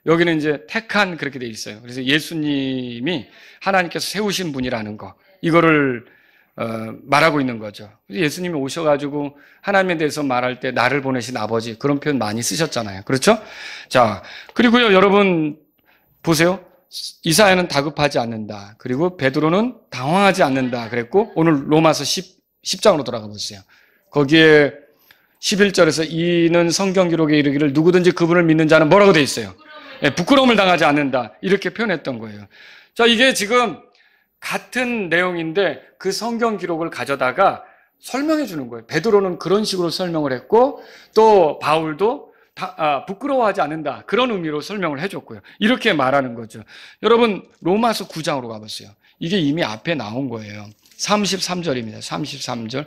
여기는 이제 택한 그렇게 돼 있어요. 그래서 예수님이 하나님께서 세우신 분이라는 거. 이거를 말하고 있는 거죠. 예수님이 오셔가지고 하나님에 대해서 말할 때 나를 보내신 아버지 그런 표현 많이 쓰셨잖아요. 그렇죠? 자, 그리고요, 여러분 보세요. 이사야는 다급하지 않는다. 그리고 베드로는 당황하지 않는다. 그랬고 오늘 로마서 10장으로 돌아가 보세요. 거기에 11절에서 이는 성경 기록에 이르기를 누구든지 그분을 믿는 자는 뭐라고 돼 있어요? 부끄러움을 당하지 않는다. 이렇게 표현했던 거예요. 자, 이게 지금 같은 내용인데 그 성경 기록을 가져다가 설명해 주는 거예요. 베드로는 그런 식으로 설명을 했고 또 바울도 부끄러워하지 않는다. 그런 의미로 설명을 해줬고요. 이렇게 말하는 거죠. 여러분 로마서 9장으로 가보세요. 이게 이미 앞에 나온 거예요. 33절입니다. 33절.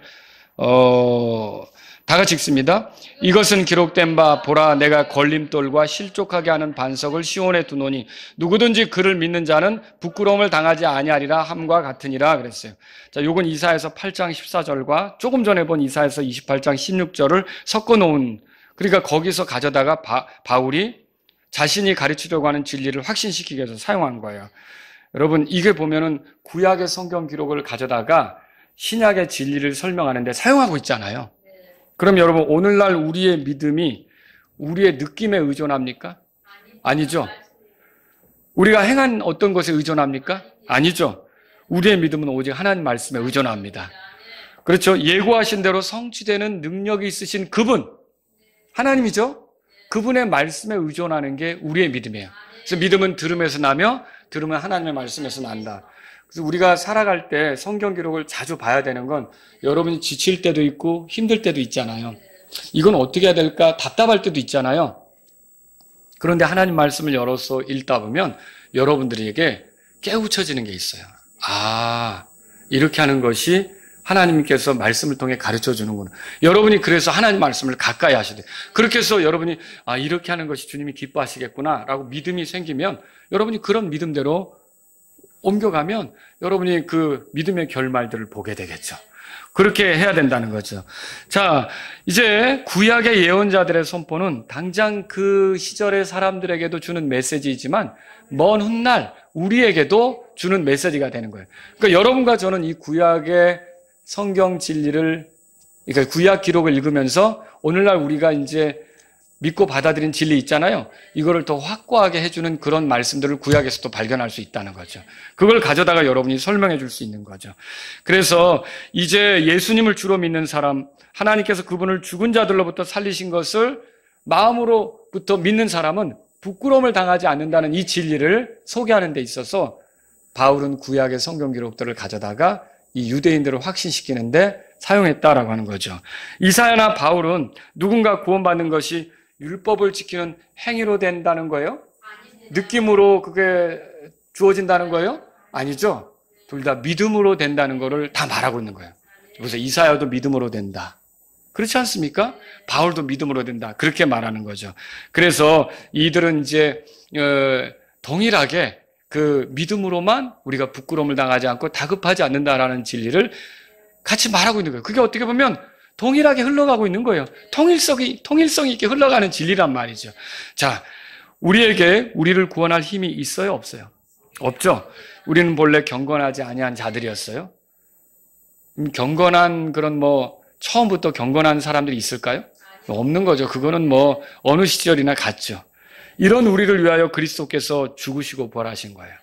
다 같이 읽습니다. 이것은 기록된 바 보라 내가 걸림돌과 실족하게 하는 반석을 시온에 두노니 누구든지 그를 믿는 자는 부끄러움을 당하지 아니하리라 함과 같으니라 그랬어요. 자, 요건 이사야서 8장 14절과 조금 전에 본 이사야서 28장 16절을 섞어 놓은, 그러니까 거기서 가져다가 바울이 자신이 가르치려고 하는 진리를 확신시키기 위해서 사용한 거예요. 여러분 이게 보면은 구약의 성경 기록을 가져다가 신약의 진리를 설명하는데 사용하고 있잖아요. 그럼 여러분 오늘날 우리의 믿음이 우리의 느낌에 의존합니까? 아니죠. 우리가 행한 어떤 것에 의존합니까? 아니죠. 우리의 믿음은 오직 하나님 말씀에 의존합니다. 그렇죠. 예고하신 대로 성취되는 능력이 있으신 그분, 하나님이죠. 그분의 말씀에 의존하는 게 우리의 믿음이에요. 그래서 믿음은 들음에서 나며 들음은 하나님의 말씀에서 난다. 그래서 우리가 살아갈 때 성경 기록을 자주 봐야 되는 건 여러분이 지칠 때도 있고 힘들 때도 있잖아요. 이건 어떻게 해야 될까 답답할 때도 있잖아요. 그런데 하나님 말씀을 열어서 읽다 보면 여러분들에게 깨우쳐지는 게 있어요. 아, 이렇게 하는 것이 하나님께서 말씀을 통해 가르쳐 주는구나. 여러분이 그래서 하나님 말씀을 가까이 하셔야 돼요. 그렇게 해서 여러분이 이렇게 하는 것이 주님이 기뻐하시겠구나 라고 믿음이 생기면 여러분이 그런 믿음대로 옮겨가면 여러분이 그 믿음의 결말들을 보게 되겠죠. 그렇게 해야 된다는 거죠. 자, 이제 구약의 예언자들의 선포는 당장 그 시절의 사람들에게도 주는 메시지이지만 먼 훗날 우리에게도 주는 메시지가 되는 거예요. 그러니까 여러분과 저는 이 구약의 성경 진리를, 그러니까 구약 기록을 읽으면서 오늘날 우리가 이제 믿고 받아들인 진리 있잖아요. 이거를 더 확고하게 해주는 그런 말씀들을 구약에서도 발견할 수 있다는 거죠. 그걸 가져다가 여러분이 설명해 줄 수 있는 거죠. 그래서 이제 예수님을 주로 믿는 사람, 하나님께서 그분을 죽은 자들로부터 살리신 것을 마음으로부터 믿는 사람은 부끄러움을 당하지 않는다는 이 진리를 소개하는 데 있어서 바울은 구약의 성경 기록들을 가져다가 이 유대인들을 확신시키는데 사용했다라고 하는 거죠. 이사야나 바울은 누군가 구원받는 것이 율법을 지키는 행위로 된다는 거예요? 느낌으로 그게 주어진다는 거예요? 아니죠. 둘 다 믿음으로 된다는 거를 다 말하고 있는 거예요. 그래서 이사야도 믿음으로 된다. 그렇지 않습니까? 바울도 믿음으로 된다. 그렇게 말하는 거죠. 그래서 이들은 이제 동일하게 그 믿음으로만 우리가 부끄러움을 당하지 않고 다급하지 않는다라는 진리를 같이 말하고 있는 거예요. 그게 어떻게 보면 동일하게 흘러가고 있는 거예요. 통일성이 있게 흘러가는 진리란 말이죠. 자, 우리를 구원할 힘이 있어요? 없어요? 없죠. 우리는 본래 경건하지 아니한 자들이었어요. 경건한 그런 처음부터 경건한 사람들이 있을까요? 없는 거죠. 그거는 어느 시절이나 같죠. 이런 우리를 위하여 그리스도께서 죽으시고 부활하신 거예요.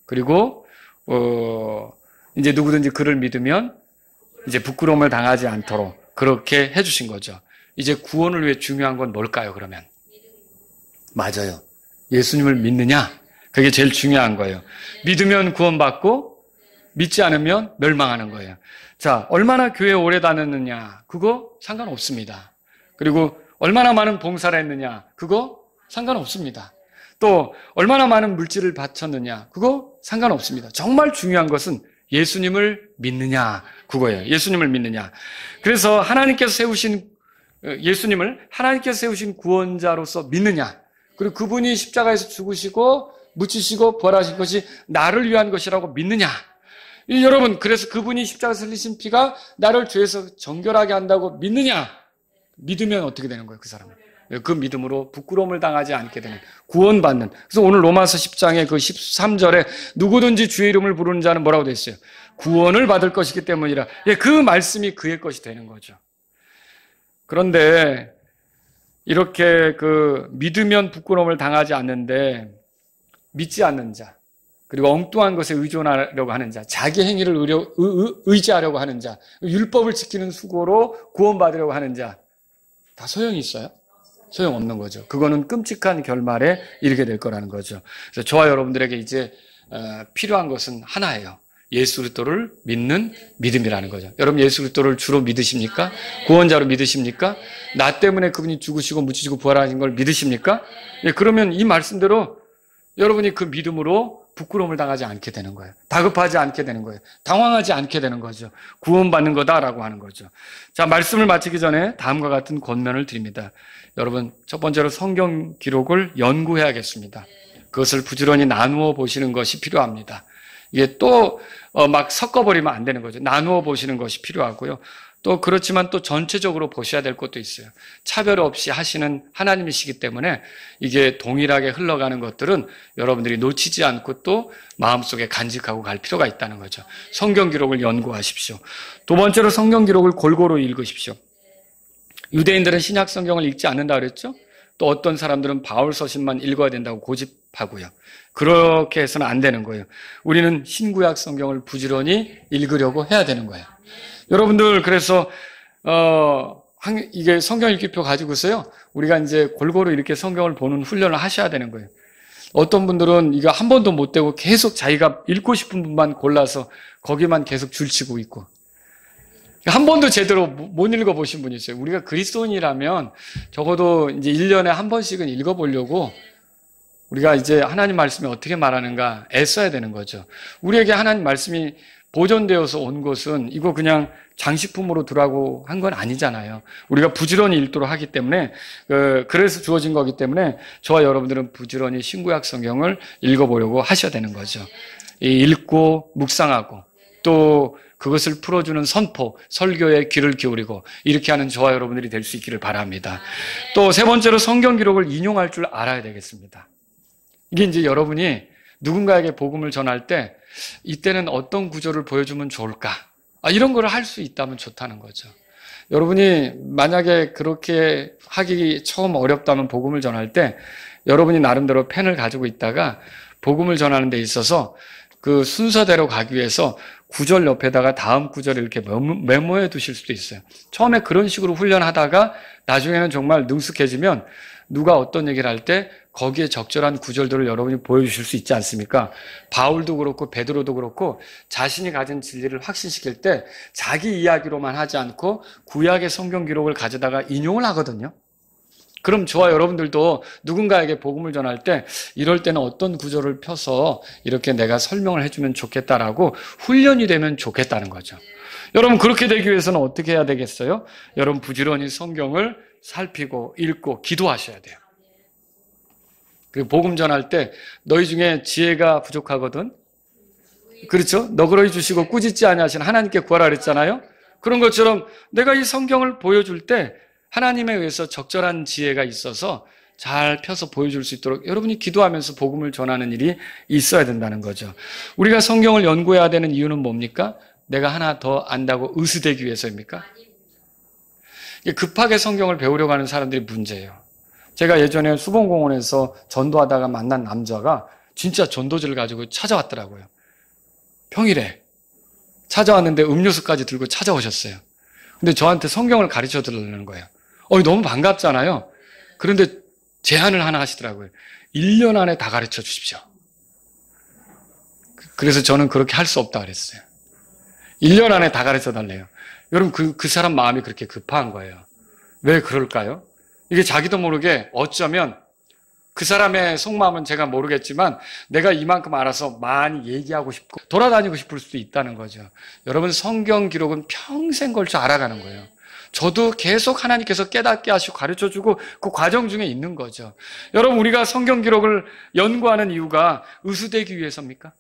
그리고 이제 누구든지 그를 믿으면 이제 부끄러움을 당하지 않도록 그렇게 해주신 거죠. 이제 구원을 위해 중요한 건 뭘까요, 그러면? 맞아요. 예수님을 믿느냐? 그게 제일 중요한 거예요. 믿으면 구원받고, 믿지 않으면 멸망하는 거예요. 자, 얼마나 교회 오래 다녔느냐? 그거 상관없습니다. 그리고 얼마나 많은 봉사를 했느냐? 그거 상관없습니다. 또, 얼마나 많은 물질을 바쳤느냐? 그거 상관없습니다. 정말 중요한 것은 예수님을 믿느냐, 그거예요. 예수님을 믿느냐. 그래서 하나님께서 세우신 예수님을 하나님께서 세우신 구원자로서 믿느냐? 그리고 그분이 십자가에서 죽으시고 묻히시고 부활하신 것이 나를 위한 것이라고 믿느냐? 여러분, 그래서 그분이 십자가에서 흘리신 피가 나를 죄에서 정결하게 한다고 믿느냐? 믿으면 어떻게 되는 거예요, 그 사람은? 그 믿음으로 부끄러움을 당하지 않게 되는, 구원받는. 그래서 오늘 로마서 10장의 그 13절에 누구든지 주의 이름을 부르는 자는 뭐라고 되어 있어요? 구원을 받을 것이기 때문이라. 그 말씀이 그의 것이 되는 거죠. 그런데 이렇게 믿으면 부끄러움을 당하지 않는데 믿지 않는 자, 그리고 엉뚱한 것에 의존하려고 하는 자, 자기 행위를 의지하려고 하는 자, 율법을 지키는 수고로 구원받으려고 하는 자, 다 소용이 있어요? 소용없는 거죠. 그거는 끔찍한 결말에 이르게 될 거라는 거죠. 그래서 저와 여러분들에게 이제 필요한 것은 하나예요. 예수 그리스도를 믿는 믿음이라는 거죠. 여러분 예수 그리스도를 주로 믿으십니까? 구원자로 믿으십니까? 나 때문에 그분이 죽으시고 묻히시고 부활하신 걸 믿으십니까? 그러면 이 말씀대로 여러분이 그 믿음으로 부끄러움을 당하지 않게 되는 거예요. 다급하지 않게 되는 거예요. 당황하지 않게 되는 거죠. 구원받는 거다라고 하는 거죠. 자, 말씀을 마치기 전에 다음과 같은 권면을 드립니다. 여러분, 첫 번째로 성경 기록을 연구해야겠습니다. 그것을 부지런히 나누어 보시는 것이 필요합니다. 이게 또 막 섞어버리면 안 되는 거죠. 나누어 보시는 것이 필요하고요. 또 그렇지만 또 전체적으로 보셔야 될 것도 있어요. 차별 없이 하시는 하나님이시기 때문에 이게 동일하게 흘러가는 것들은 여러분들이 놓치지 않고 또 마음속에 간직하고 갈 필요가 있다는 거죠. 성경 기록을 연구하십시오. 두 번째로 성경 기록을 골고루 읽으십시오. 유대인들은 신약 성경을 읽지 않는다 그랬죠? 또 어떤 사람들은 바울 서신만 읽어야 된다고 고집하고요. 그렇게 해서는 안 되는 거예요. 우리는 신구약 성경을 부지런히 읽으려고 해야 되는 거예요. 여러분들, 그래서, 이게 성경 읽기표 가지고서요, 우리가 이제 골고루 이렇게 성경을 보는 훈련을 하셔야 되는 거예요. 어떤 분들은 이거 한 번도 못 되고 계속 자기가 읽고 싶은 분만 골라서 거기만 계속 줄치고 있고, 한 번도 제대로 못 읽어보신 분이 있어요. 우리가 그리스도인이라면 적어도 이제 1년에 한 번씩은 읽어보려고 우리가 이제 하나님 말씀이 어떻게 말하는가 애써야 되는 거죠. 우리에게 하나님 말씀이 보존되어서 온 것은 이거 그냥 장식품으로 두라고 한 건 아니잖아요. 우리가 부지런히 읽도록 하기 때문에, 그래서 주어진 거기 때문에 저와 여러분들은 부지런히 신구약 성경을 읽어보려고 하셔야 되는 거죠. 읽고 묵상하고 또 그것을 풀어주는 선포, 설교에 귀를 기울이고 이렇게 하는 저와 여러분들이 될 수 있기를 바랍니다. 또 세 번째로 성경 기록을 인용할 줄 알아야 되겠습니다. 이게 이제 여러분이 누군가에게 복음을 전할 때 이때는 어떤 구조를 보여주면 좋을까? 이런 걸 할 수 있다면 좋다는 거죠. 여러분이 만약에 그렇게 하기 처음 어렵다면 복음을 전할 때 여러분이 나름대로 펜을 가지고 있다가 복음을 전하는 데 있어서 그 순서대로 가기 위해서 구절 옆에다가 다음 구절을 이렇게 메모해 두실 수도 있어요. 처음에 그런 식으로 훈련하다가 나중에는 정말 능숙해지면 누가 어떤 얘기를 할 때 거기에 적절한 구절들을 여러분이 보여주실 수 있지 않습니까? 바울도 그렇고 베드로도 그렇고 자신이 가진 진리를 확신시킬 때 자기 이야기로만 하지 않고 구약의 성경 기록을 가져다가 인용을 하거든요. 그럼 저와 여러분들도 누군가에게 복음을 전할 때 이럴 때는 어떤 구절을 펴서 이렇게 내가 설명을 해주면 좋겠다라고 훈련이 되면 좋겠다는 거죠. 여러분, 그렇게 되기 위해서는 어떻게 해야 되겠어요? 여러분, 부지런히 성경을 살피고 읽고 기도하셔야 돼요. 그리고 복음 전할 때 너희 중에 지혜가 부족하거든. 그렇죠? 너그러이 주시고 꾸짖지 아니하시는 하나님께 구하라 그랬잖아요. 그런 것처럼 내가 이 성경을 보여줄 때 하나님에 의해서 적절한 지혜가 있어서 잘 펴서 보여줄 수 있도록 여러분이 기도하면서 복음을 전하는 일이 있어야 된다는 거죠. 우리가 성경을 연구해야 되는 이유는 뭡니까? 내가 하나 더 안다고 의수되기 위해서입니까? 급하게 성경을 배우려고 하는 사람들이 문제예요. 제가 예전에 수봉공원에서 전도하다가 만난 남자가 진짜 전도지를 가지고 찾아왔더라고요. 평일에 찾아왔는데 음료수까지 들고 찾아오셨어요. 근데 저한테 성경을 가르쳐 드리려는 거예요. 너무 반갑잖아요. 그런데 제안을 하나 하시더라고요. 1년 안에 다 가르쳐 주십시오. 그래서 저는 그렇게 할 수 없다 그랬어요. 1년 안에 다 가르쳐 달래요. 여러분, 그 사람 마음이 그렇게 급한 거예요. 왜 그럴까요? 이게 자기도 모르게 어쩌면 그 사람의 속마음은 제가 모르겠지만 내가 이만큼 알아서 많이 얘기하고 싶고 돌아다니고 싶을 수도 있다는 거죠. 여러분, 성경 기록은 평생 걸쳐 알아가는 거예요. 저도 계속 하나님께서 깨닫게 하시고 가르쳐주고 그 과정 중에 있는 거죠. 여러분, 우리가 성경 기록을 연구하는 이유가 의수되기 위해서입니까?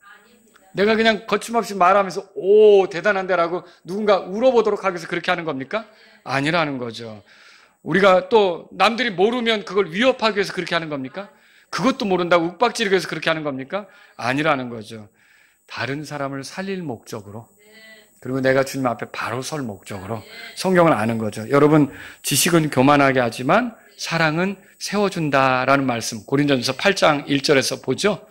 내가 그냥 거침없이 말하면서 오 대단한데라고 누군가 울어보도록 하기 위해서 그렇게 하는 겁니까? 아니라는 거죠. 우리가 또 남들이 모르면 그걸 위협하기 위해서 그렇게 하는 겁니까? 그것도 모른다고 윽박지르기 위해서 그렇게 하는 겁니까? 아니라는 거죠. 다른 사람을 살릴 목적으로, 그리고 내가 주님 앞에 바로 설 목적으로 성경을 아는 거죠. 여러분, 지식은 교만하게 하지만 사랑은 세워준다라는 말씀, 고린도전서 8장 1절에서 보죠.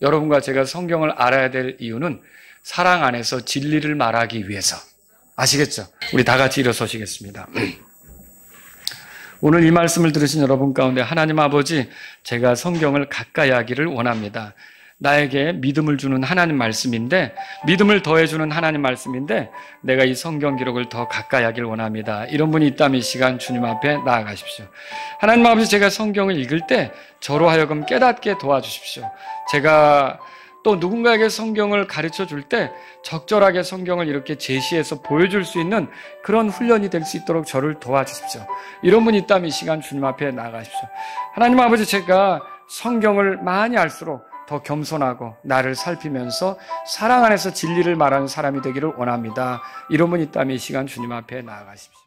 여러분과 제가 성경을 알아야 될 이유는 사랑 안에서 진리를 말하기 위해서. 아시겠죠? 우리 다 같이 일어서시겠습니다. 오늘 이 말씀을 들으신 여러분 가운데 하나님 아버지, 제가 성경을 가까이 하기를 원합니다. 나에게 믿음을 주는 하나님 말씀인데, 믿음을 더해주는 하나님 말씀인데, 내가 이 성경 기록을 더 가까이 하길 원합니다. 이런 분이 있다면 이 시간 주님 앞에 나아가십시오. 하나님 아버지, 제가 성경을 읽을 때 저로 하여금 깨닫게 도와주십시오. 제가 또 누군가에게 성경을 가르쳐 줄 때 적절하게 성경을 이렇게 제시해서 보여줄 수 있는 그런 훈련이 될 수 있도록 저를 도와주십시오. 이런 분이 있다면 이 시간 주님 앞에 나아가십시오. 하나님 아버지, 제가 성경을 많이 알수록 더 겸손하고 나를 살피면서 사랑 안에서 진리를 말하는 사람이 되기를 원합니다. 이런 분이 있다면 이 시간 주님 앞에 나아가십시오.